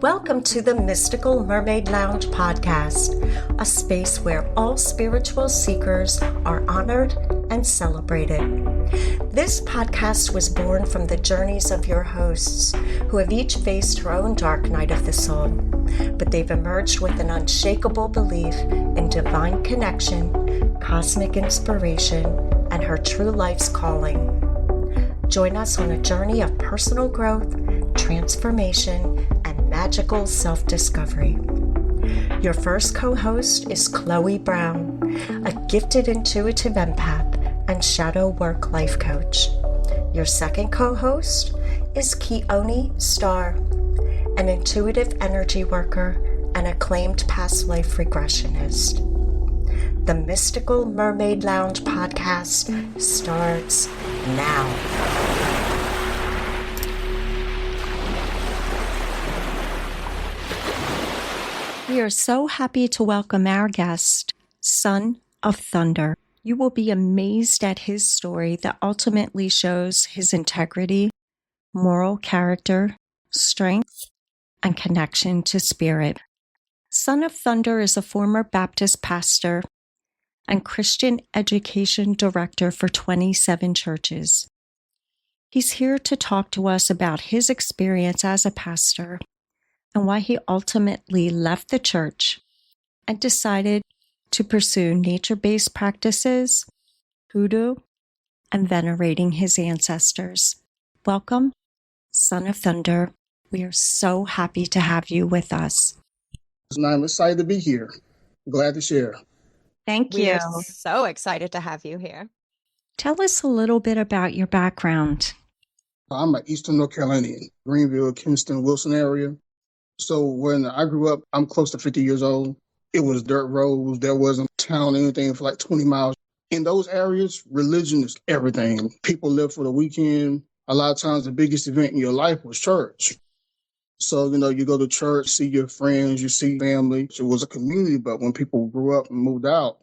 Welcome to the Mystical Mermaid Lounge podcast, a space where all spiritual seekers are honored and celebrated. This podcast was born from the journeys of your hosts, who have each faced her own dark night of the soul, but they've emerged with an unshakable belief in divine connection, cosmic inspiration, and her true life's calling. Join us on a journey of personal growth, transformation, and magical self-discovery. Your first co-host is Chloe Brown, a gifted intuitive empath and shadow work life coach. Your second co-host is Keone Starr, an intuitive energy worker and acclaimed past life regressionist. The Mystical Mermaid Lounge podcast starts now. We are so happy to welcome our guest, Son of Thunder. You will be amazed at his story that ultimately shows his integrity, moral character, strength, and connection to spirit. Son of Thunder is a former Baptist pastor and Christian education director for 27 churches. He's here to talk to us about his experience as a pastor and why he ultimately left the church and decided to pursue nature-based practices, hoodoo, and venerating his ancestors. Welcome, Son of Thunder. We are so happy to have you with us. I'm excited to be here. Glad to share. Thank you. We are so excited to have you here. Tell us a little bit about your background. I'm an Eastern North Carolinian, Greenville, Kinston, Wilson area. So when I grew up, I'm close to 50 years old. It was dirt roads. There wasn't town, anything for like 20 miles. In those areas, religion is everything. People live for the weekend. A lot of times the biggest event in your life was church. So, you go to church, see your friends, you see family. It was a community, but when people grew up and moved out,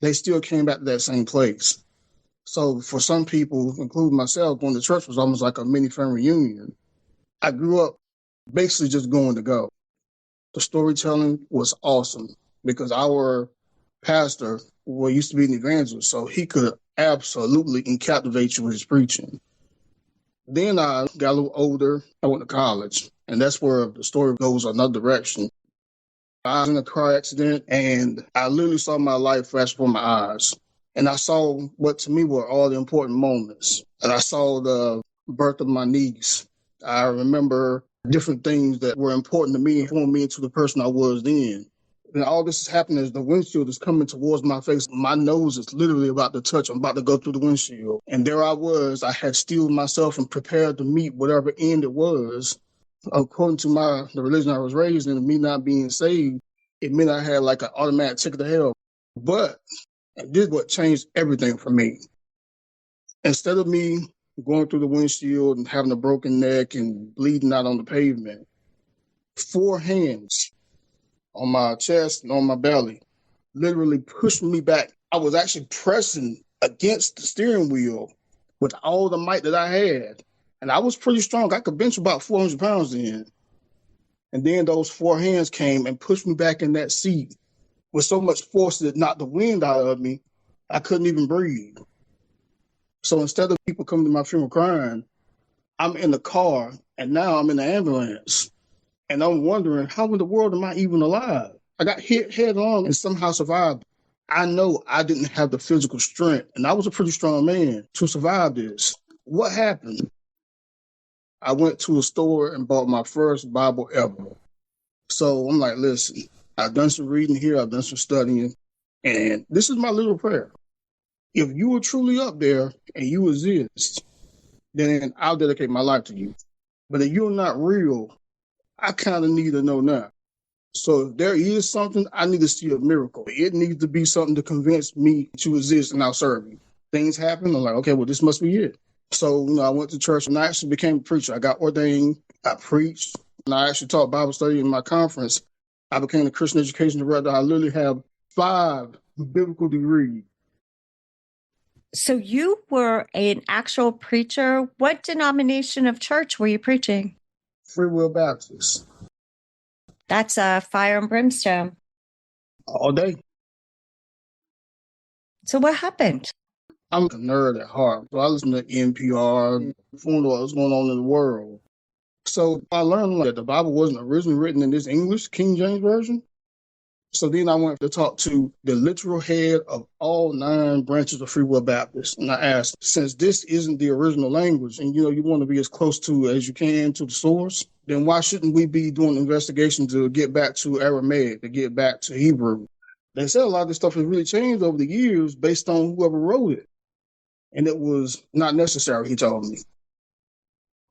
they still came back to that same place. So for some people, including myself, going to church was almost like a mini family reunion. I grew up basically just going to go. The storytelling was awesome because our pastor used to be an evangelist, so he could absolutely captivate you with his preaching. Then I got a little older. I went to college, and that's where the story goes another direction. I was in a car accident, and I literally saw my life flash before my eyes. And I saw what to me were all the important moments. And I saw the birth of my niece. I remember different things that were important to me and formed me into the person I was then. And all this is happening as the windshield is coming towards my face. My nose is literally about to touch. I'm about to go through the windshield. And there I was. I had steeled myself and prepared to meet whatever end it was. According to the religion I was raised in, me not being saved, it meant I had like an automatic ticket to hell. But this is what changed everything for me. Instead of me going through the windshield and having a broken neck and bleeding out on the pavement, 4 hands on my chest and on my belly literally pushed me back. I was actually pressing against the steering wheel with all the might that I had. And I was pretty strong. I could bench about 400 pounds then. And then those 4 hands came and pushed me back in that seat with so much force that it knocked the wind out of me, I couldn't even breathe. So instead of people coming to my funeral crying, I'm in the car, and now I'm in the ambulance. And I'm wondering, how in the world am I even alive? I got hit head on and somehow survived. I know I didn't have the physical strength, and I was a pretty strong man, to survive this. What happened? I went to a store and bought my first Bible ever. So I'm like, listen, I've done some reading here, I've done some studying, and this is my little prayer. If you are truly up there and you exist, then I'll dedicate my life to you. But if you're not real, I kind of need to know now. So if there is something, I need to see a miracle. It needs to be something to convince me to exist and I'll serve you. Things happen, I'm like, okay, well, this must be it. So, I went to church and I actually became a preacher. I got ordained, I preached, and I actually taught Bible study in my conference. I became a Christian education director. I literally have 5 biblical degrees. So you were an actual preacher. What denomination of church were you preaching? Free Will Baptist. That's fire and brimstone. all day. So what happened? I'm a nerd at heart, so I listen to NPR, find out what's going on in the world. So I learned that the Bible wasn't originally written in this English King James Version. So then I went to talk to the literal head of all 9 branches of Free Will Baptist. And I asked, since this isn't the original language and you want to be as close to as you can to the source, then why shouldn't we be doing investigation to get back to Aramaic, to get back to Hebrew? They said a lot of this stuff has really changed over the years based on whoever wrote it. And it was not necessary, he told me.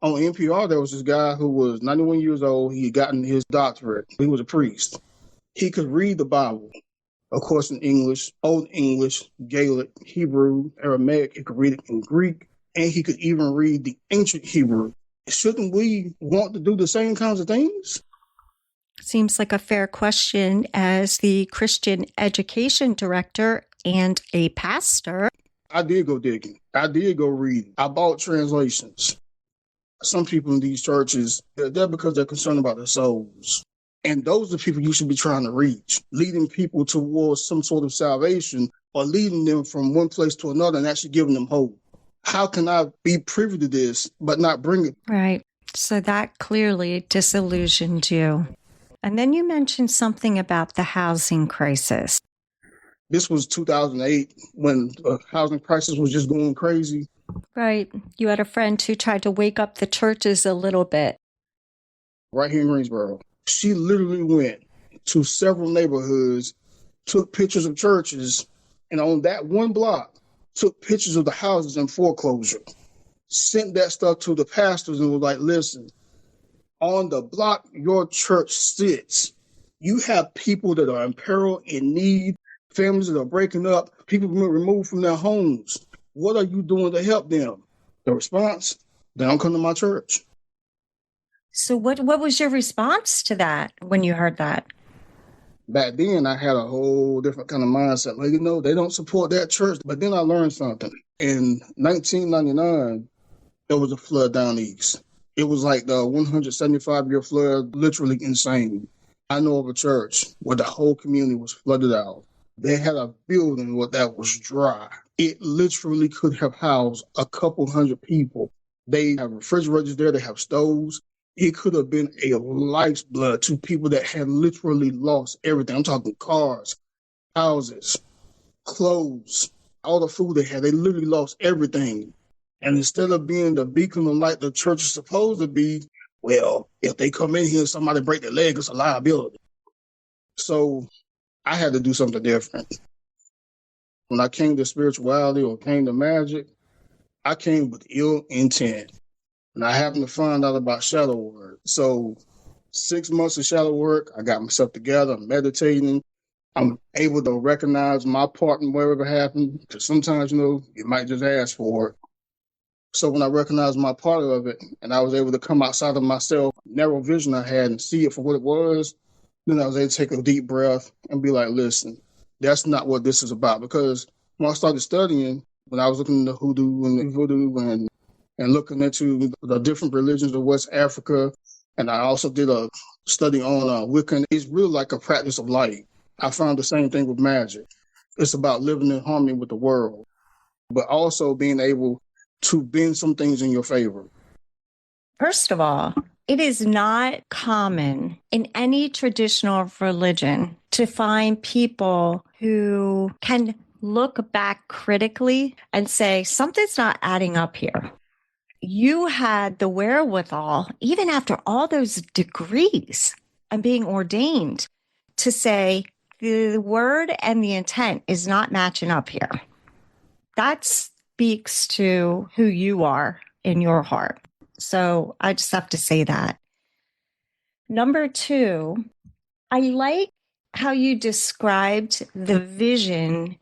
On NPR, there was this guy who was 91 years old. He had gotten his doctorate. He was a priest. He could read the Bible, of course, in English, Old English, Gaelic, Hebrew, Aramaic. He could read it in Greek, and he could even read the ancient Hebrew. Shouldn't we want to do the same kinds of things? Seems like a fair question as the Christian education director and a pastor. I did go digging. I did go reading. I bought translations. Some people in these churches, they're there because they're concerned about their souls. And those are the people you should be trying to reach, leading people towards some sort of salvation or leading them from one place to another and actually giving them hope. How can I be privy to this but not bring it? Right. So that clearly disillusioned you. And then you mentioned something about the housing crisis. This was 2008 when the housing crisis was just going crazy. Right. You had a friend who tried to wake up the churches a little bit. Right here in Greensboro. She literally went to several neighborhoods, took pictures of churches, and on that one block, took pictures of the houses in foreclosure, sent that stuff to the pastors and was like, listen, on the block your church sits, you have people that are in peril, in need, families that are breaking up, people being removed from their homes. What are you doing to help them? The response, they don't come to my church. So what was your response to that when you heard that? Back then, I had a whole different kind of mindset. Like, they don't support that church. But then I learned something. In 1999, there was a flood down east. It was like the 175-year flood, literally insane. I know of a church where the whole community was flooded out. They had a building that was dry. It literally could have housed a couple hundred people. They have refrigerators there. They have stoves. It could have been a lifeblood to people that had literally lost everything. I'm talking cars, houses, clothes, all the food they had. They literally lost everything. And instead of being the beacon of light the church is supposed to be, well, if they come in here and somebody break their leg, it's a liability. So I had to do something different. When I came to spirituality or came to magic, I came with ill intent. And I happened to find out about shadow work. So 6 months of shadow work, I got myself together, I'm meditating. I'm able to recognize my part in whatever happened. Because sometimes, you might just ask for it. So when I recognized my part of it and I was able to come outside of myself, narrow vision I had and see it for what it was, then I was able to take a deep breath and be like, listen, that's not what this is about. Because when I started studying, when I was looking into hoodoo and voodoo and looking into the different religions of West Africa. And I also did a study on Wiccan. It's really like a practice of light. I found the same thing with magic. It's about living in harmony with the world, but also being able to bend some things in your favor. First of all, it is not common in any traditional religion to find people who can look back critically and say, something's not adding up here. You had the wherewithal, even after all those degrees and being ordained, to say the word and the intent is not matching up here. That speaks to who you are in your heart. So I just have to say that. Number 2, I like how you described the vision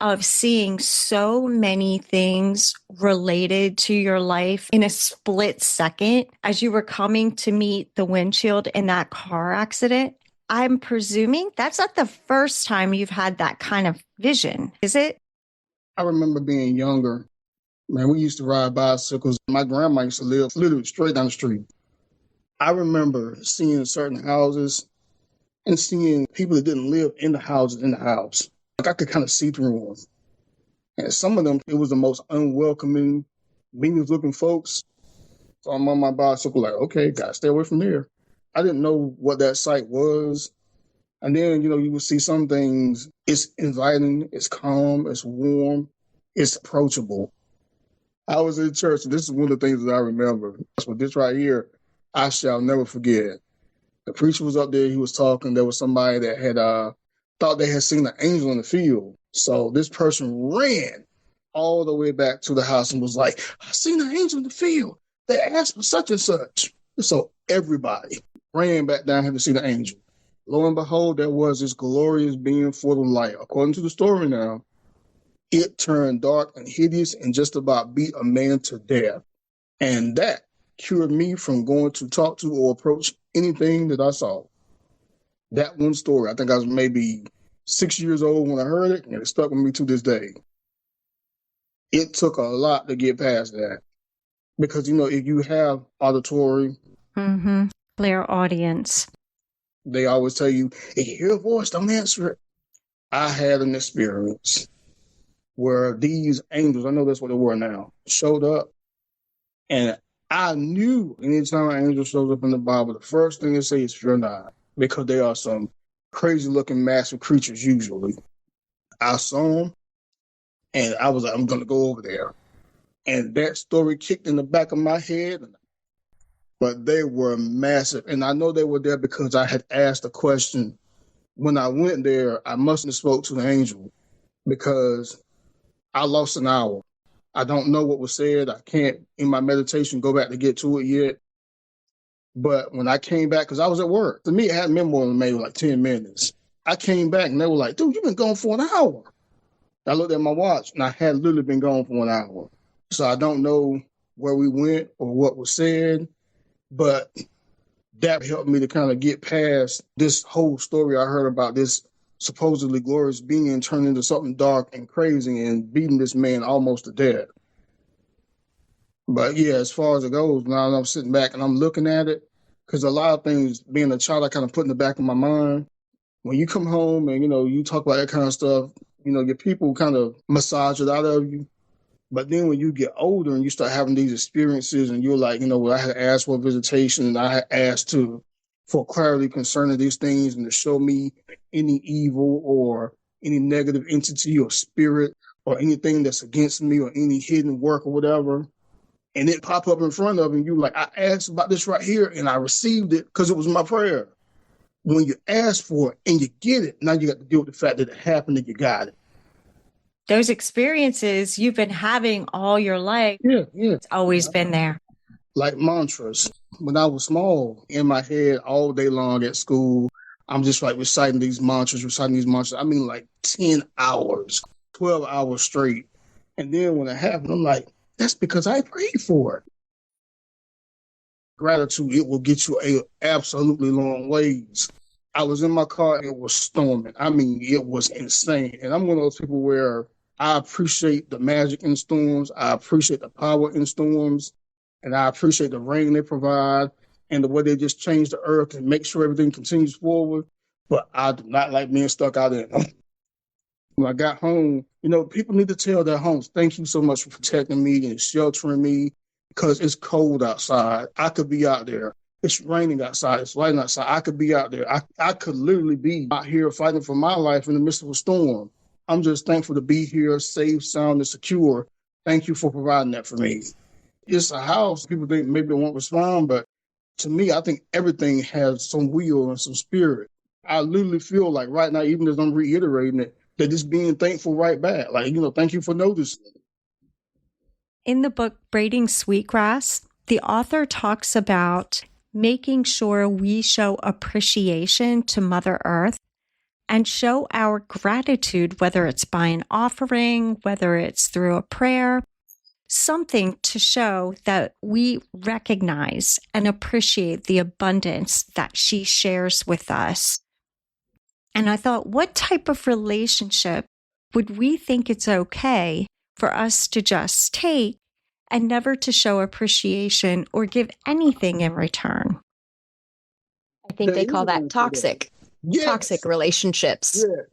of seeing so many things related to your life in a split second as you were coming to meet the windshield in that car accident. I'm presuming that's not the first time you've had that kind of vision, is it? I remember being younger. Man, we used to ride bicycles. My grandma used to live literally straight down the street. I remember seeing certain houses and seeing people that didn't live in the houses in the house. Like I could kind of see through them. And some of them, it was the most unwelcoming, meanest looking folks. So I'm on my bicycle like, okay, gotta stay away from here. I didn't know what that site was. And then, you would see some things, it's inviting, it's calm, it's warm, it's approachable. I was in church, and this is one of the things that I remember. But this right here, I shall never forget. The preacher was up there, he was talking. There was somebody that had thought they had seen an angel in the field. So this person ran all the way back to the house and was like, I seen an angel in the field. They asked for such and such. So everybody ran back down here to see the angel. Lo and behold, there was this glorious being full of light. According to the story now, it turned dark and hideous and just about beat a man to death. And that cured me from going to talk to or approach anything that I saw. That one story, I think I was maybe 6 years old when I heard it, and it stuck with me to this day. It took a lot to get past that. Because, if you have auditory, clairaudience, they always tell you, if you hear a voice, don't answer it. I had an experience where these angels, I know that's what they were now, showed up. And I knew anytime an angel shows up in the Bible, the first thing they say is fear not, because they are some crazy looking massive creatures usually. I saw them and I was like, I'm going to go over there. And that story kicked in the back of my head. But they were massive. And I know they were there because I had asked a question. When I went there, I must have spoke to the angel because I lost an hour. I don't know what was said. I can't, in my meditation, go back to get to it yet. But when I came back, because I was at work, to me, it hadn't been more than maybe like 10 minutes. I came back and they were like, dude, you've been gone for an hour. I looked at my watch and I had literally been gone for an hour. So I don't know where we went or what was said, but that helped me to kind of get past this whole story I heard about this supposedly glorious being turned into something dark and crazy and beating this man almost to death. But yeah, as far as it goes, now I'm sitting back and I'm looking at it, because a lot of things, being a child, I kind of put in the back of my mind. When you come home and, you talk about that kind of stuff, your people kind of massage it out of you. But then when you get older and you start having these experiences and you're like, well, I had asked for a visitation and I had asked for clarity concerning these things and to show me any evil or any negative entity or spirit or anything that's against me or any hidden work or whatever. And it pop up in front of you like, I asked about this right here and I received it because it was my prayer. When you ask for it and you get it, now you got to deal with the fact that it happened and you got it. Those experiences you've been having all your life. Yeah. It's always been there. Like mantras. When I was small, in my head all day long at school, I'm just like reciting these mantras. I mean, like 10 hours, 12 hours straight. And then when it happened, I'm like, that's because I prayed for it. Gratitude, it will get you a absolutely long ways. I was in my car, it was storming. I mean, it was insane. And I'm one of those people where I appreciate the magic in storms. I appreciate the power in storms. And I appreciate the rain they provide and the way they just change the earth and make sure everything continues forward. But I do not like being stuck out in them. When I got home, people need to tell their homes, thank you so much for protecting me and sheltering me, because it's cold outside. I could be out there. It's raining outside. It's lighting outside. I could be out there. I could literally be out here fighting for my life in the midst of a storm. I'm just thankful to be here, safe, sound, and secure. Thank you for providing that for me. It's a house. People think maybe they won't respond, but to me, I think everything has some will and some spirit. I literally feel like right now, even as I'm reiterating it, that just being thankful right back. Like, thank you for noticing. In the book, Braiding Sweetgrass, the author talks about making sure we show appreciation to Mother Earth and show our gratitude, whether it's by an offering, whether it's through a prayer, something to show that we recognize and appreciate the abundance that she shares with us. And I thought, what type of relationship would we think it's okay for us to just take and never to show appreciation or give anything in return? I think they call that toxic. toxic Yes, relationships. yeah.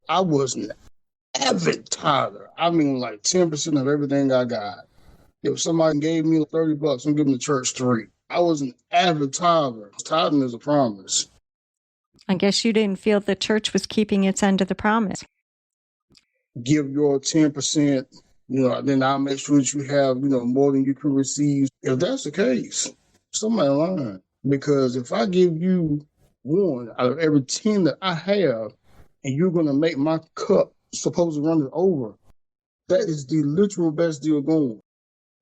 I was an avid tither. I mean, like 10% of everything I got. If somebody gave me $30, I'm giving the church 3. I was an avid tither. Tithing is a promise. I guess you didn't feel the church was keeping its end of the promise. Give your 10%, then I'll make sure that you have, more than you can receive. If that's the case, somebody lying. Because if I give you 1 out of every 10 that I have, and you're going to make my cup supposed to run it over, that is the literal best deal going.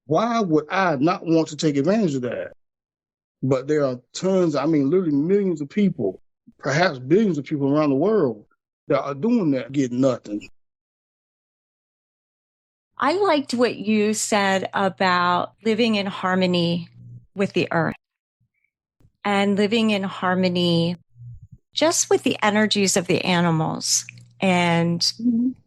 Why would I not want to take advantage of that? But there are tons, literally millions of people, perhaps billions of people around the world that are doing that, get nothing. I liked what you said about living in harmony with the earth and living in harmony just with the energies of the animals and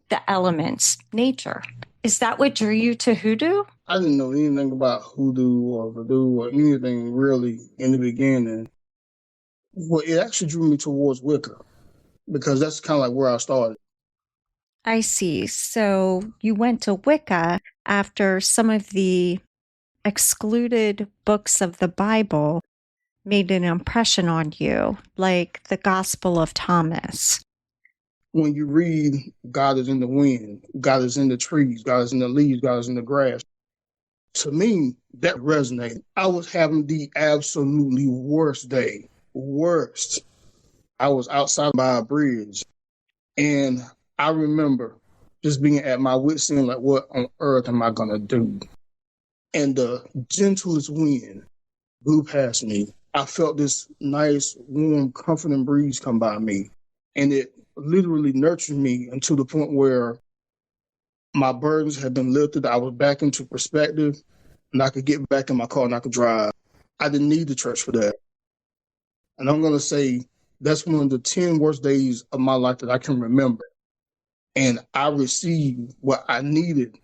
the elements, nature. Is that what drew you to hoodoo? I didn't know anything about hoodoo or voodoo or anything really in the beginning. Well, it actually drew me towards Wicca because that's kind of like where I started. I see. So you went to Wicca after some of the excluded books of the Bible made an impression on you, like the Gospel of Thomas. When you read God is in the wind, God is in the trees, God is in the leaves, God is in the grass, to me, that resonated. I was having the absolutely worst day. Worst. I was outside by a bridge, and I remember just being at my wit's end, like, what on earth am I going to do? And the gentlest wind blew past me. I felt this nice, warm, comforting breeze come by me, and it literally nurtured me until the point where my burdens had been lifted. I was back into perspective, and I could get back in my car and I could drive. I didn't need the church for that. And I'm going to say that's one of the 10 worst days of my life that I can remember. And I received what I needed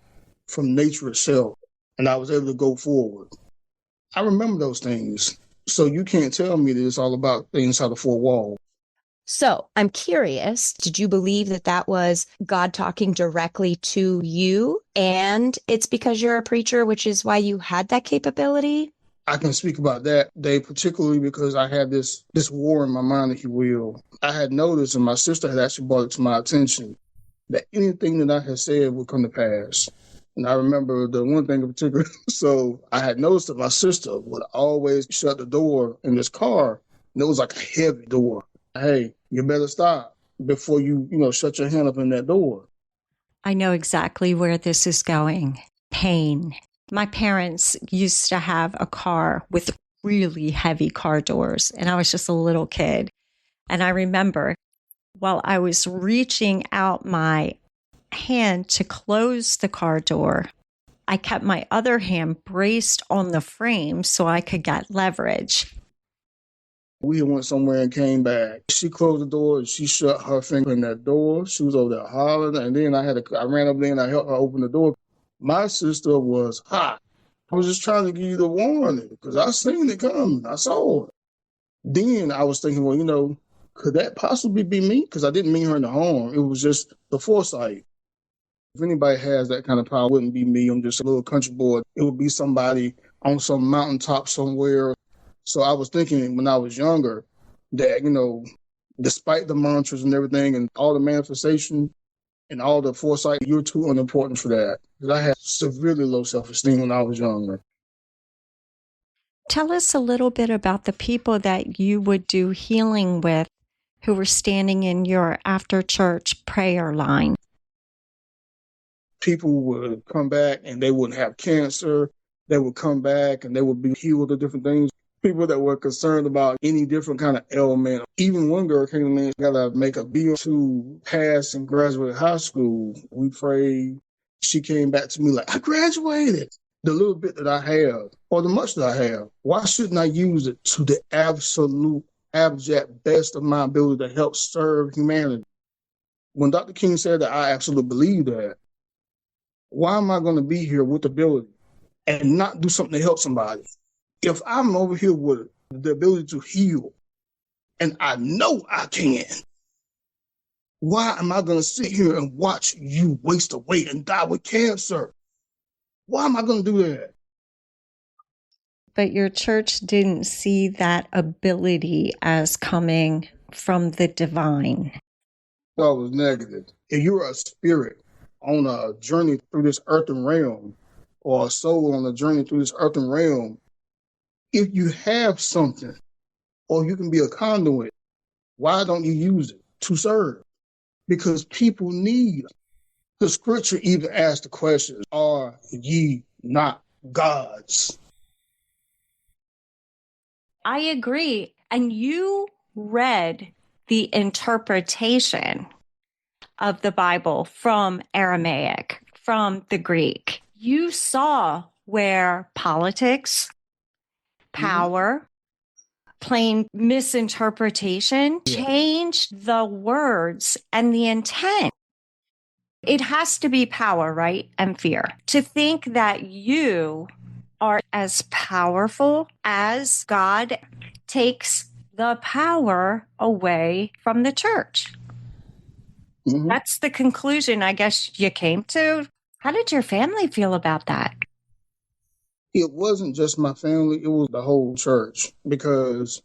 from nature itself, and I was able to go forward. I remember those things. So you can't tell me that it's all about things inside the 4 walls. So I'm curious, did you believe that that was God talking directly to you? And it's because you're a preacher, which is why you had that capability? I can speak about that day, particularly because I had this war in my mind, if you will. I had noticed, and my sister had actually brought it to my attention, that anything that I had said would come to pass. And I remember the one thing in particular, so I had noticed that my sister would always shut the door in this car, and it was like a heavy door. Hey, you better stop before you shut your hand up in that door. I know exactly where this is going. Pain. My parents used to have a car with really heavy car doors, and I was just a little kid. And I remember while I was reaching out my hand to close the car door, I kept my other hand braced on the frame so I could get leverage. We went somewhere and came back. She closed the door and she shut her finger in that door. She was over there hollering, and then I ran over there and I helped her open the door. My sister was hot. I was just trying to give you the warning because I seen it coming. I saw it. Then I was thinking, well, could that possibly be me? Because I didn't mean her no harm. It was just the foresight. If anybody has that kind of power, it wouldn't be me. I'm just a little country boy. It would be somebody on some mountaintop somewhere. So I was thinking when I was younger that, despite the mantras and everything and all the manifestation and all the foresight, you're too unimportant for that. Because I had severely low self-esteem when I was younger. Tell us a little bit about the people that you would do healing with who were standing in your after church prayer line. People would come back and they wouldn't have cancer. They would come back and they would be healed of different things. People that were concerned about any different kind of ailment. Even one girl came to me and got to make a deal to pass and graduate high school. We prayed. She came back to me like, I graduated. The little bit that I have, or the much that I have, why shouldn't I use it to the absolute, abject best of my ability to help serve humanity? When Dr. King said that, I absolutely believe that. Why am I going to be here with the ability and not do something to help somebody? If I'm over here with the ability to heal, and I know I can. Why am I going to sit here and watch you waste away and die with cancer? Why am I going to do that? But your church didn't see that ability as coming from the divine. So it was negative. If you're a spirit on a journey through this earthen realm, or a soul on a journey through this earthen realm, if you have something, or you can be a conduit, why don't you use it to serve? Because people need. The scripture even asks the question, are ye not gods? I agree. And you read the interpretation of the Bible from Aramaic, from the Greek. You saw where politics, power, plain misinterpretation changed the words and the intent. It has to be power, right? And fear. To think that you are as powerful as God takes the power away from the church. Mm-hmm. That's the conclusion I guess you came to. How did your family feel about that? It wasn't just my family, it was the whole church. Because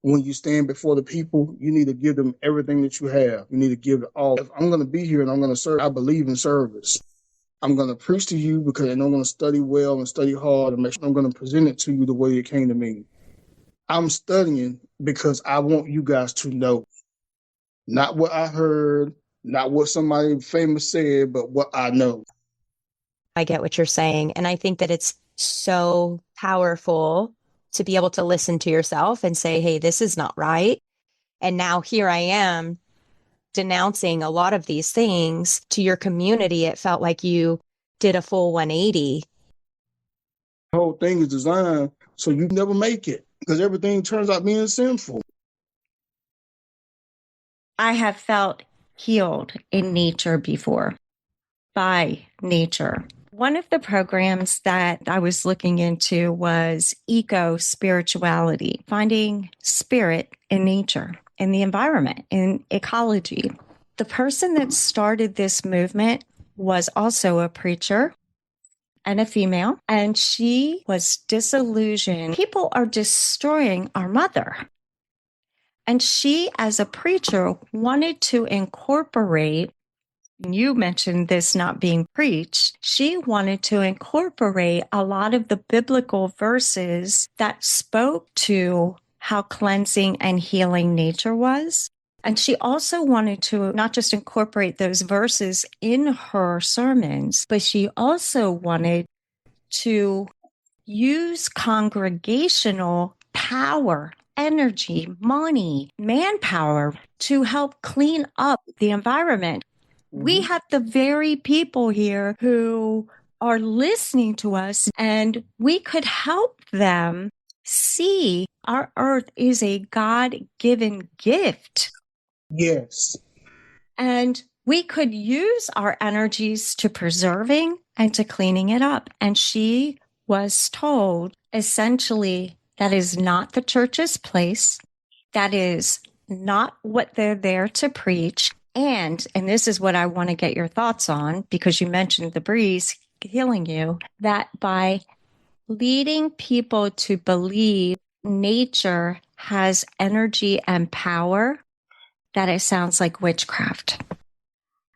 when you stand before the people, you need to give them everything that you have. You need to give it all. If I'm going to be here and I'm going to serve, I believe in service. I'm going to preach to you because I'm going to study well and study hard and make sure I'm going to present it to you the way it came to me. I'm studying because I want you guys to know, not what I heard, not what somebody famous said, but what I know. I get what you're saying. And I think that it's so powerful to be able to listen to yourself and say, hey, this is not right. And now here I am denouncing a lot of these things to your community. It felt like you did a full 180. The whole thing is designed so you never make it because everything turns out being sinful. I have felt healed in nature before, by nature. One of the programs that I was looking into was eco spirituality, finding spirit in nature, in the environment, in ecology. The person that started this movement was also a preacher and a female, and she was disillusioned. People are destroying our mother. And she, as a preacher, wanted to incorporate, you mentioned this not being preached, she wanted to incorporate a lot of the biblical verses that spoke to how cleansing and healing nature was. And she also wanted to not just incorporate those verses in her sermons, but she also wanted to use congregational power, energy, money, manpower to help clean up the environment. We have the very people here who are listening to us, and we could help them see our earth is a God-given gift. Yes. And we could use our energies to preserving and to cleaning it up. And she was told essentially that is not the church's place. That is not what they're there to preach. And this is what I want to get your thoughts on, because you mentioned the breeze healing you, that by leading people to believe nature has energy and power, that it sounds like witchcraft.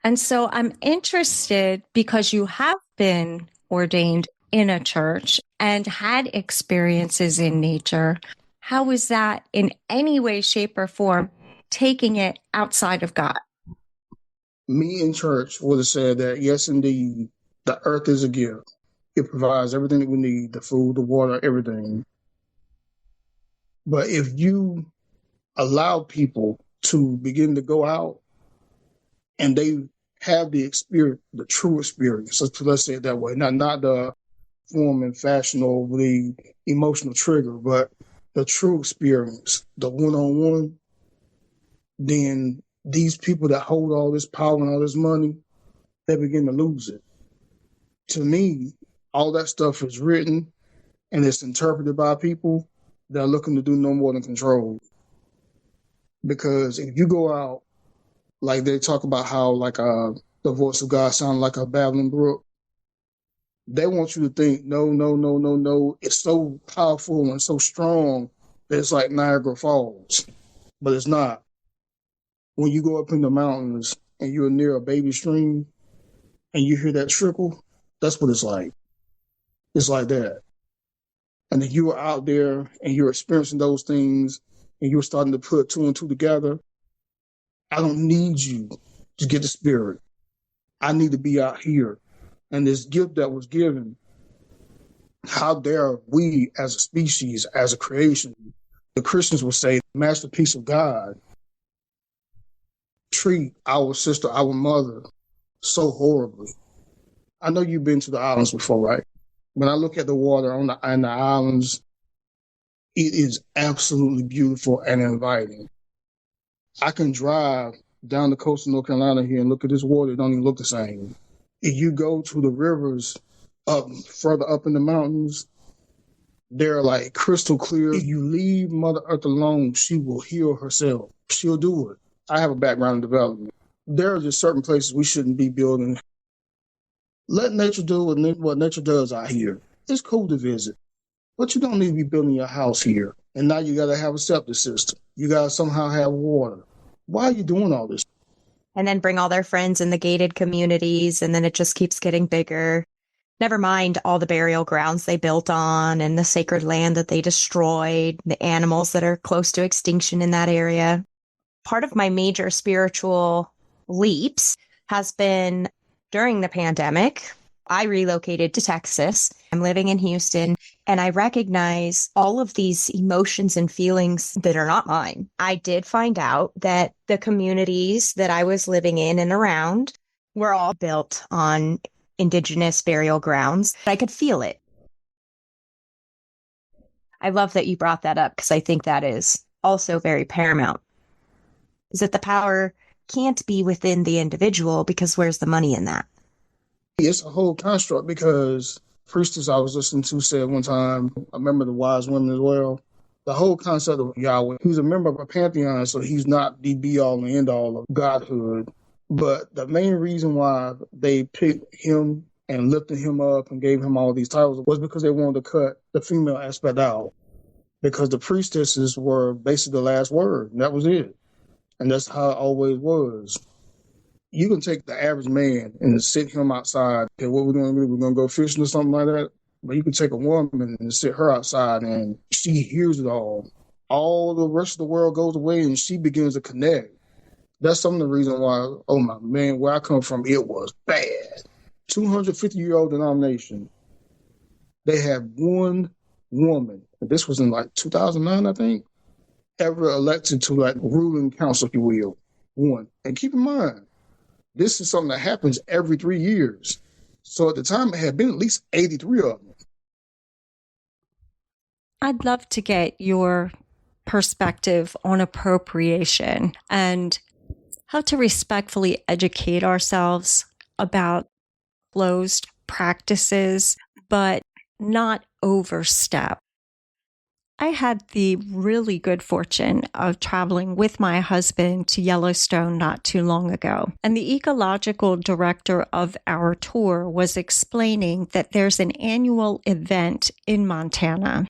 And so I'm interested, because you have been ordained in a church and had experiences in nature. How is that in any way, shape, or form taking it outside of God? Me in church would have said that, yes, indeed, the earth is a gift. It provides everything that we need, the food, the water, everything. But if you allow people to begin to go out and they have the experience, the true experience, let's say it that way, not the form and fashion or the emotional trigger, but the true experience, the one-on-one, then these people that hold all this power and all this money, they begin to lose it. To me, all that stuff is written and it's interpreted by people that are looking to do no more than control. Because if you go out, like they talk about how like the voice of God sounds like a babbling brook, they want you to think, no, no, no, no, no. It's so powerful and so strong that it's like Niagara Falls, but it's not. When you go up in the mountains and you're near a baby stream and you hear that trickle, that's what it's like. It's like that. And if you are out there and you're experiencing those things and you're starting to put two and two together, I don't need you to get the spirit. I need to be out here. And this gift that was given, how dare we as a species, as a creation, the Christians would say, masterpiece of God, treat our sister, our mother, so horribly. I know you've been to the islands before, right? When I look at the water on the islands, it is absolutely beautiful and inviting. I can drive down the coast of North Carolina here and look at this water. It don't even look the same. If you go to the rivers up further up in the mountains, they're like crystal clear. If you leave Mother Earth alone, she will heal herself. She'll do it. I have a background in development. There are just certain places we shouldn't be building. Let nature do what nature does out here. It's cool to visit, but you don't need to be building your house here. And now you got to have a septic system. You got to somehow have water. Why are you doing all this? And then bring all their friends in the gated communities, and then it just keeps getting bigger. Never mind all the burial grounds they built on and the sacred land that they destroyed, the animals that are close to extinction in that area. Part of my major spiritual leaps has been during the pandemic. I relocated to Texas. I'm living in Houston, and I recognize all of these emotions and feelings that are not mine. I did find out that the communities that I was living in and around were all built on indigenous burial grounds. I could feel it. I love that you brought that up because I think that is also very paramount. Is that the power can't be within the individual, because where's the money in that? It's a whole construct, because priestess I was listening to said one time, I remember the wise women as well, the whole concept of Yahweh, he's a member of a pantheon, so he's not the be-all and end-all of godhood. But the main reason why they picked him and lifted him up and gave him all these titles was because they wanted to cut the female aspect out. Because the priestesses were basically the last word, and that was it. And that's how it always was. You can take the average man and sit him outside. Okay, what we're going to do, we're going to go fishing or something like that. But you can take a woman and sit her outside, and she hears it all. All the rest of the world goes away, and she begins to connect. That's some of the reason why, oh my man, where I come from, it was bad. 250-year-old denomination. They had one woman, this was in like 2009, I think, ever elected to like ruling council, if you will. One. And keep in mind, this is something that happens every 3 years. So at the time, it had been at least 83 of them. I'd love to get your perspective on appropriation and how to respectfully educate ourselves about closed practices, but not overstep. I had the really good fortune of traveling with my husband to Yellowstone not too long ago. And the ecological director of our tour was explaining that there's an annual event in Montana.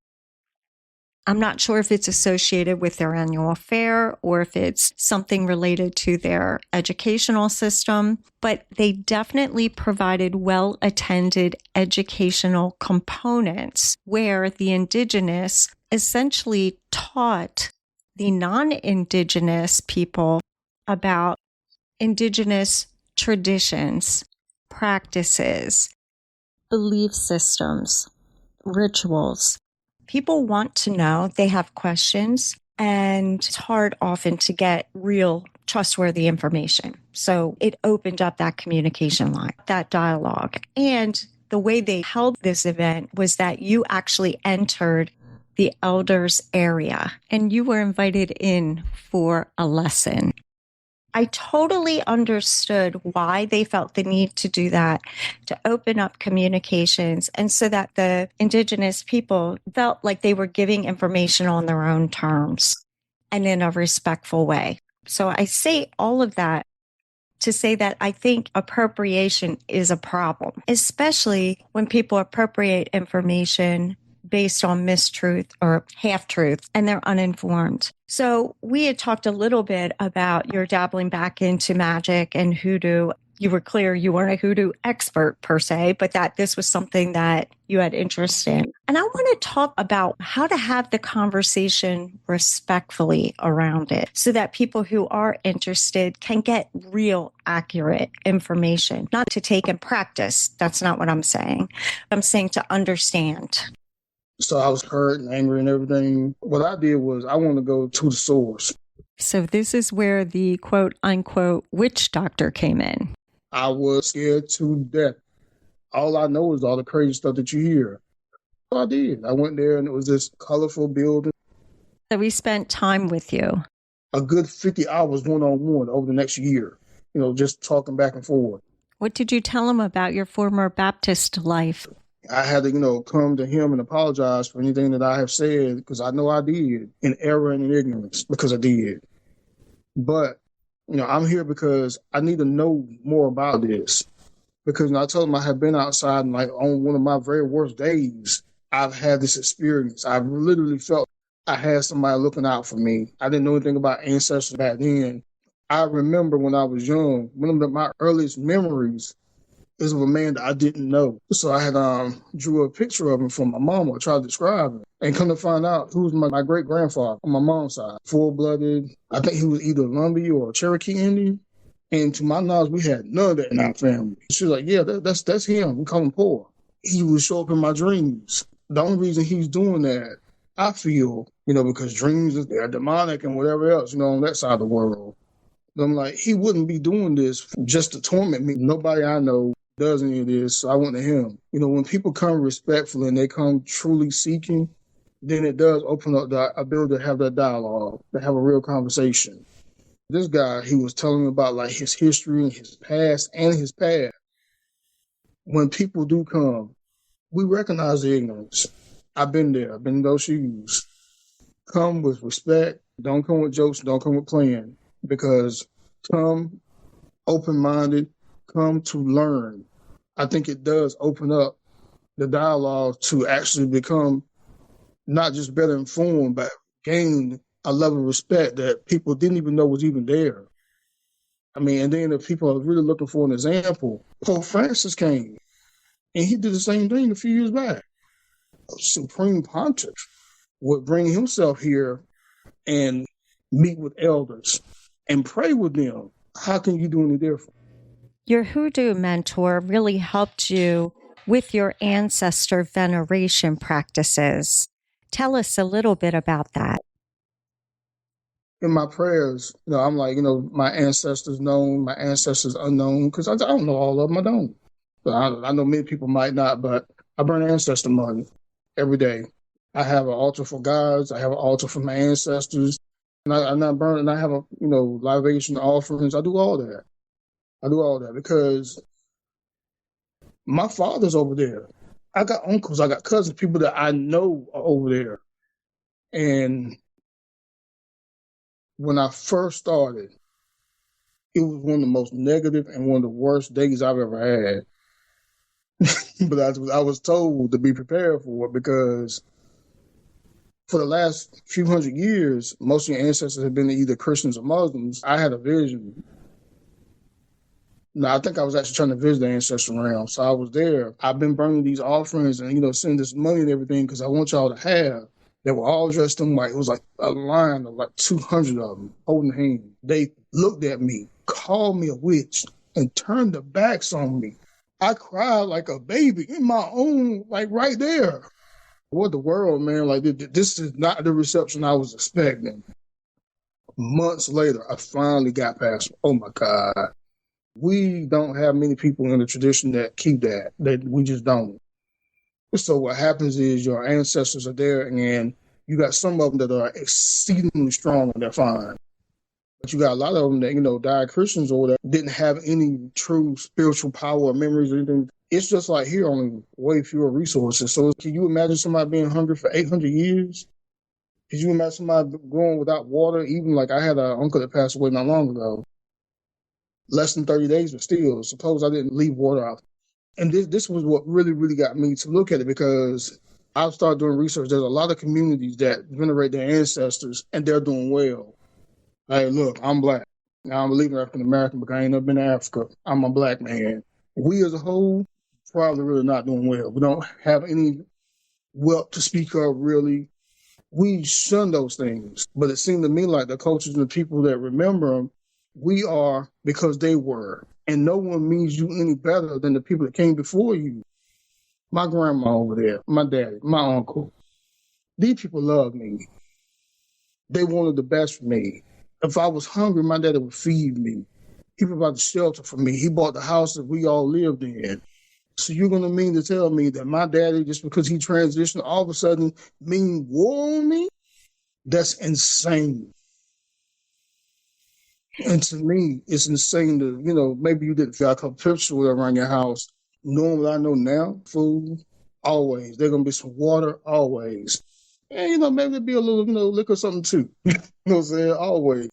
I'm not sure if it's associated with their annual fair or if it's something related to their educational system, but they definitely provided well-attended educational components where the indigenous essentially taught the non-indigenous people about indigenous traditions, practices, belief systems, rituals. People want to know, they have questions, and it's hard often to get real trustworthy information. So it opened up that communication line, that dialogue. And the way they held this event was that you actually entered the elders area and you were invited in for a lesson. I totally understood why they felt the need to do that, to open up communications, and so that the indigenous people felt like they were giving information on their own terms. and in a respectful way. So I say all of that to say that I think appropriation is a problem, especially when people appropriate information based on mistruth or half truth and they're uninformed. So we had talked a little bit about your dabbling back into magic and hoodoo. You were clear you weren't a hoodoo expert per se, but that this was something that you had interest in. And I want to talk about how to have the conversation respectfully around it so that people who are interested can get real, accurate information, not to take and practice. That's not what I'm saying. I'm saying to understand. So I was hurt and angry and everything. What I did was I wanted to go to the source. So this is where the quote unquote witch doctor came in. I was scared to death. All I know is all the crazy stuff that you hear. So I did. I went there and it was this colorful building. So we spent time with you. A good 50 hours one-on-one over the next year, just talking back and forth. What did you tell him about your former Baptist life? I had to, come to him and apologize for anything that I have said because I know I did in error and in ignorance because I did. But, I'm here because I need to know more about this. Because I told him I had been outside and on one of my very worst days, I've had this experience. I've literally felt I had somebody looking out for me. I didn't know anything about ancestors back then. I remember when I was young, one of my earliest memories is of a man that I didn't know. So I had drew a picture of him for my mom. I tried to describe him. And come to find out, he was my great-grandfather on my mom's side. Full-blooded. I think he was either Lumbee or a Cherokee Indian. And to my knowledge, we had none of that in our family. She was like, yeah, that's him. We call him Poor. He would show up in my dreams. The only reason he's doing that, I feel, because dreams, they're demonic and whatever else, on that side of the world. But I'm like, he wouldn't be doing this just to torment me. Nobody I know does any of this, so I went to him. When people come respectfully and they come truly seeking, then it does open up the ability to have that dialogue, to have a real conversation. This guy, he was telling me about his history and his past and his past. When people do come, we recognize the ignorance. I've been there. I've been in those shoes. Come with respect. Don't come with jokes. Don't come with playing. Because come open-minded. Come to learn. I think it does open up the dialogue to actually become not just better informed, but gain a level of respect that people didn't even know was even there. And then if people are really looking for an example, Pope Francis came and he did the same thing a few years back. A Supreme Pontiff would bring himself here and meet with elders and pray with them. How can you do any different? Your hoodoo mentor really helped you with your ancestor veneration practices. Tell us a little bit about that. In my prayers, I'm like, my ancestors known, my ancestors unknown, because I don't know all of them. I don't. But I know many people might not, but I burn ancestor money every day. I have an altar for gods. I have an altar for my ancestors. And I burn, and I have libation offerings. I do all that. Because my father's over there. I got uncles, I got cousins, people that I know are over there. And when I first started, it was one of the most negative and one of the worst days I've ever had. But I was told to be prepared for it because for the last few hundred years, most of your ancestors have been either Christians or Muslims. I had a vision. Now, I think I was actually trying to visit the ancestral realm. So I was there. I've been burning these offerings and, sending this money and everything because I want y'all to have. They were all dressed in white. It was like a line of 200 of them holding hands. They looked at me, called me a witch, and turned their backs on me. I cried like a baby in my own, right there. What the world, man, this is not the reception I was expecting. Months later, I finally got past, oh my God. We don't have many people in the tradition that keep that we just don't. So what happens is your ancestors are there and you got some of them that are exceedingly strong and they're fine. But you got a lot of them that, died Christians or that didn't have any true spiritual power or memories or anything. It's just like here, only way fewer resources. So can you imagine somebody being hungry for 800 years? Could you imagine somebody going without water? Even like I had an uncle that passed away not long ago, less than 30 days, but still, suppose I didn't leave water out. And this was what really, really got me to look at it, because I've started doing research. There's a lot of communities that venerate their ancestors, and they're doing well. Hey, look, I'm black. Now I'm believing African American, but I ain't never been to Africa. I'm a black man. We as a whole probably really not doing well. We don't have any wealth to speak of, really. We shun those things, but it seemed to me like the cultures and the people that remember them, we are because they were. And no one means you any better than the people that came before you. My grandma over there, my daddy, my uncle. These people loved me. They wanted the best for me. If I was hungry, my daddy would feed me. He provided shelter for me. He bought the house that we all lived in. So you're going to mean to tell me that my daddy, just because he transitioned, all of a sudden mean war on me? That's insane. And to me, it's insane to, maybe you didn't feel like a picture around your house. Knowing what I know now, food, always. There's going to be some water, always. And, maybe there'll be a little, liquor or something too. You know what I'm saying? Always.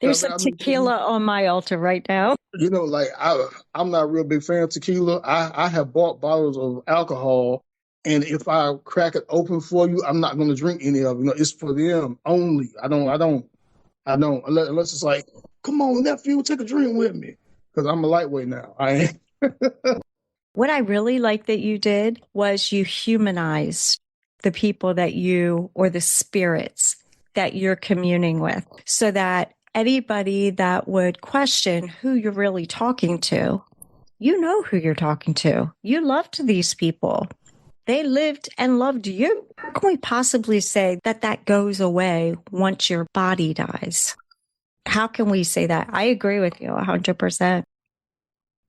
There's some tequila on my altar right now. I'm not a real big fan of tequila. I have bought bottles of alcohol, and if I crack it open for you, I'm not going to drink any of it. It's for them only. I don't. Unless it's like, come on, nephew, take a drink with me, because I'm a lightweight now. I ain't. What I really like that you did was you humanized the people or the spirits that you're communing with, so that anybody that would question who you're really talking to, you know who you're talking to. You loved these people. They lived and loved you. How can we possibly say that goes away once your body dies? How can we say that? I agree with you 100%.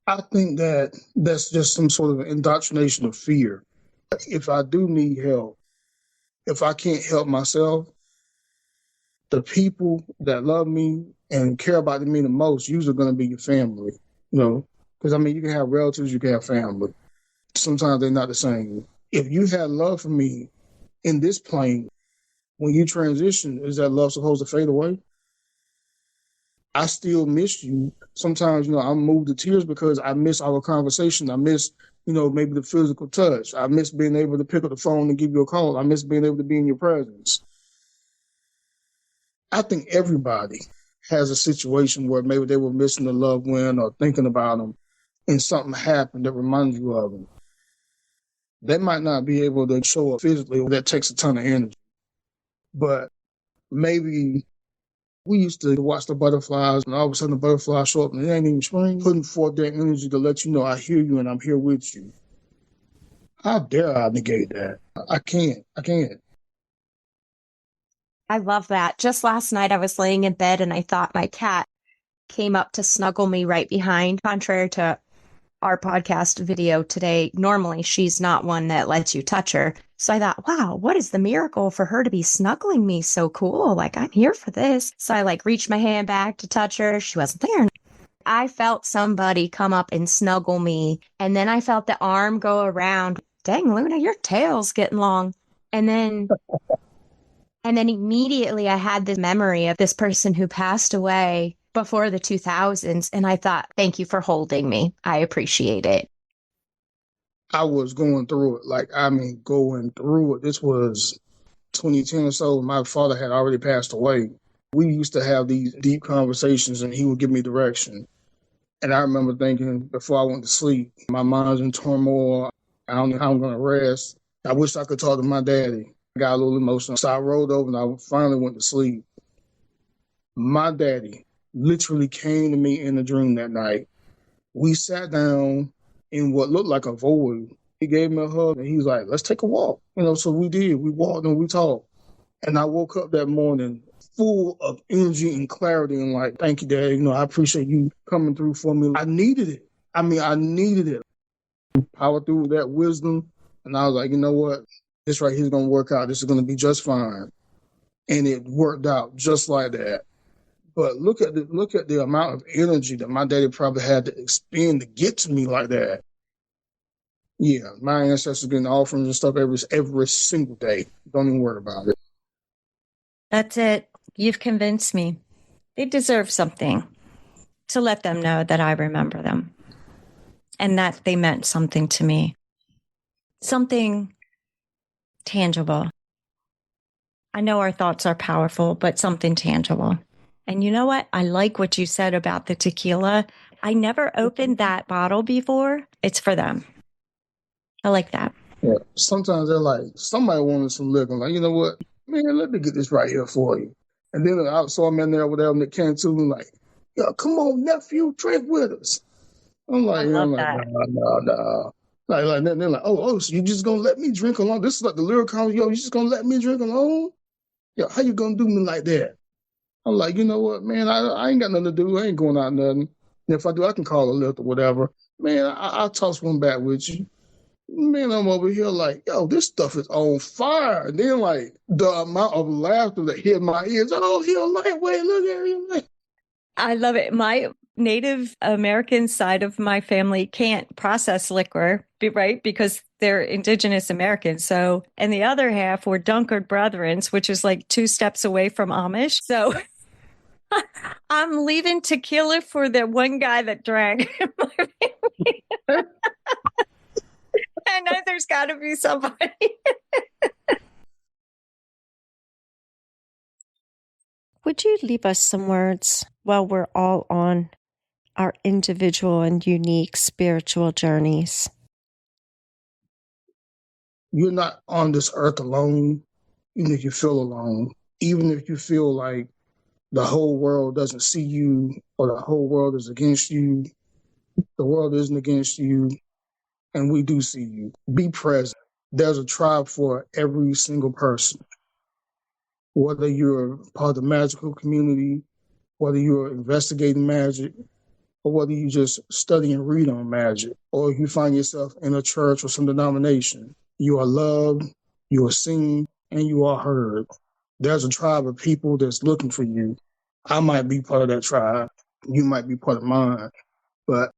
I think that's just some sort of indoctrination of fear. If I do need help, if I can't help myself, the people that love me and care about me the most usually going to be your family, because you can have relatives, you can have family. Sometimes they're not the same. If you had love for me in this plane, when you transition, is that love supposed to fade away? I still miss you. Sometimes, I'm moved to tears because I miss our conversation. I miss, maybe the physical touch. I miss being able to pick up the phone and give you a call. I miss being able to be in your presence. I think everybody has a situation where maybe they were missing a loved one or thinking about them, and something happened that reminds you of them. They might not be able to show up physically. That takes a ton of energy. But maybe we used to watch the butterflies, and all of a sudden the butterflies show up and it ain't even spring, putting forth their energy to let you know I hear you and I'm here with you. How dare I negate that? I can't. I love that. Just last night, I was laying in bed and I thought my cat came up to snuggle me right behind. Contrary to our podcast video today, normally she's not one that lets you touch her. So I thought, wow, what is the miracle for her to be snuggling me so cool? Like, I'm here for this. So I reached my hand back to touch her. She wasn't there. I felt somebody come up and snuggle me. And then I felt the arm go around. Dang, Luna, your tail's getting long. And then immediately I had this memory of this person who passed away before the 2000s. And I thought, thank you for holding me. I appreciate it. I was going through it. Going through it. This was 2010 or so. My father had already passed away. We used to have these deep conversations and he would give me direction. And I remember thinking before I went to sleep, my mind's in turmoil. I don't know how I'm going to rest. I wish I could talk to my daddy. I got a little emotional. So I rolled over and I finally went to sleep. My daddy literally came to me in a dream that night. We sat down in what looked like a void. He gave me a hug and he was like, let's take a walk. So we did. We walked and we talked. And I woke up that morning full of energy and clarity and thank you, Dad. I appreciate you coming through for me. I needed it. I needed it. Power through that wisdom. And I was like, you know what? This right here is going to work out. This is going to be just fine. And it worked out just like that. But look at the amount of energy that my daddy probably had to expend to get to me like that. Yeah, my ancestors getting offerings and stuff every single day. Don't even worry about it. That's it. You've convinced me. They deserve something to let them know that I remember them and that they meant something to me. Something tangible. I know our thoughts are powerful, but something tangible. And you know what? I like what you said about the tequila. I never opened that bottle before. It's for them. I like that. Yeah. Sometimes they're like, somebody wanted some liquor. I'm like, you know what? Man, let me get this right here for you. And then so I'm in there with them that can too, and like, yo, come on, nephew, drink with us. I'm like, love nah, that. nah. Like they're like, oh, so you just gonna let me drink alone? This is like the lyric comes, yo, you just gonna let me drink alone? Yo, how you gonna do me like that? I'm like, you know what, man, I ain't got nothing to do. I ain't going out nothing. And if I do, I can call a lift or whatever. Man, I'll toss one back with you. Man, I'm over here like, yo, this stuff is on fire. And then like the amount of laughter that hit my ears. Oh, he a lightweight, look at him. I love it. My Native American side of my family can't process liquor, right? Because they're indigenous Americans. So, and the other half were Dunkard Brethrens, which is like 2 steps away from Amish. So I'm leaving tequila for the one guy that drank. I know there's got to be somebody. Would you leave us some words while we're all on our individual and unique spiritual journeys? You're not on this earth alone, even if you feel alone, even if you feel like the whole world doesn't see you or the whole world is against you. The world isn't against you, and we do see you. Be present. There's a tribe for every single person. Whether you're part of the magical community, whether you're investigating magic, or whether you just study and read on magic, or you find yourself in a church or some denomination, you are loved, you are seen, and you are heard. There's a tribe of people that's looking for you. I might be part of that tribe. You might be part of mine, but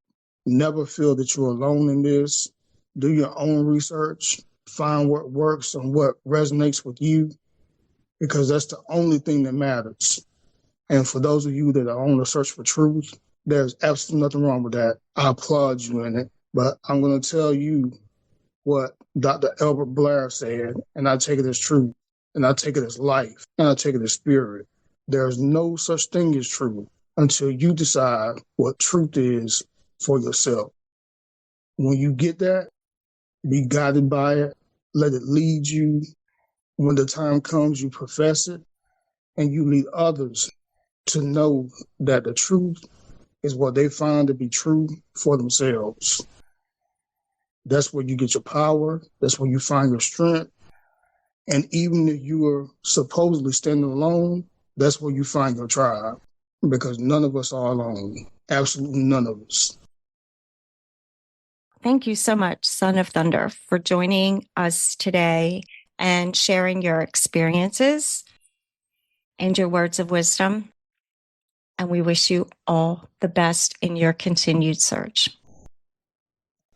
never feel that you're alone in this. Do your own research. Find what works and what resonates with you, because that's the only thing that matters. And for those of you that are on the search for truth, there's absolutely nothing wrong with that. I applaud you in it. But I'm going to tell you what Dr. Albert Blair said, and I take it as truth, and I take it as life, and I take it as spirit. There's no such thing as truth until you decide what truth is for yourself. When you get that, be guided by it, let it lead you. When the time comes, you profess it, and you lead others to know that the truth is what they find to be true for themselves. That's where you get your power. That's where you find your strength. And even if you are supposedly standing alone, that's where you find your tribe, because none of us are alone. Absolutely none of us. Thank you so much, Son of Thunder, for joining us today and sharing your experiences and your words of wisdom. And we wish you all the best in your continued search.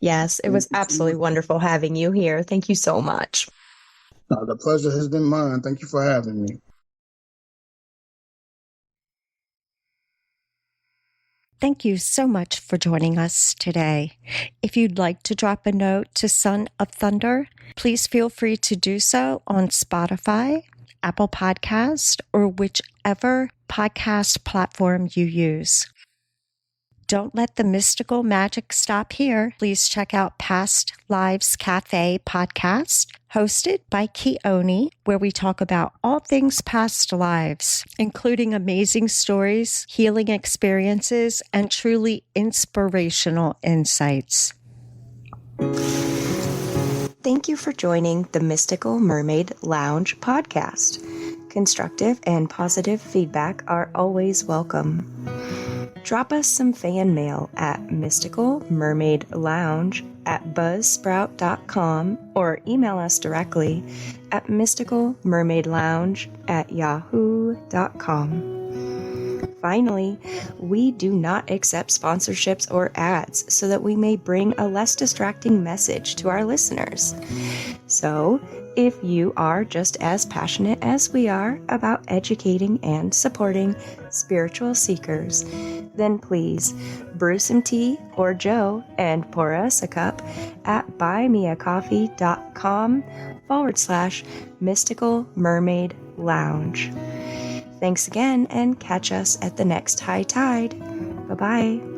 Yes, it was absolutely wonderful having you here. Thank you so much. The pleasure has been mine. Thank you for having me. Thank you so much for joining us today. If you'd like to drop a note to Son of Thunder, please feel free to do so on Spotify, Apple Podcast, or whichever podcast platform you use. Don't let the mystical magic stop here. Please check out Past Lives Cafe podcast, hosted by Keone, where we talk about all things past lives, including amazing stories, healing experiences, and truly inspirational insights. Thank you for joining the Mystical Mermaid Lounge podcast. Constructive and positive feedback are always welcome. Drop us some fan mail at mysticalmermaidlounge@buzzsprout.com or email us directly at mysticalmermaidlounge@yahoo.com. Finally, we do not accept sponsorships or ads so that we may bring a less distracting message to our listeners. So, if you are just as passionate as we are about educating and supporting spiritual seekers, then please brew some tea or Joe and pour us a cup at buymeacoffee.com/Mystical Mermaid Lounge. Thanks again, and catch us at the next high tide. Bye-bye.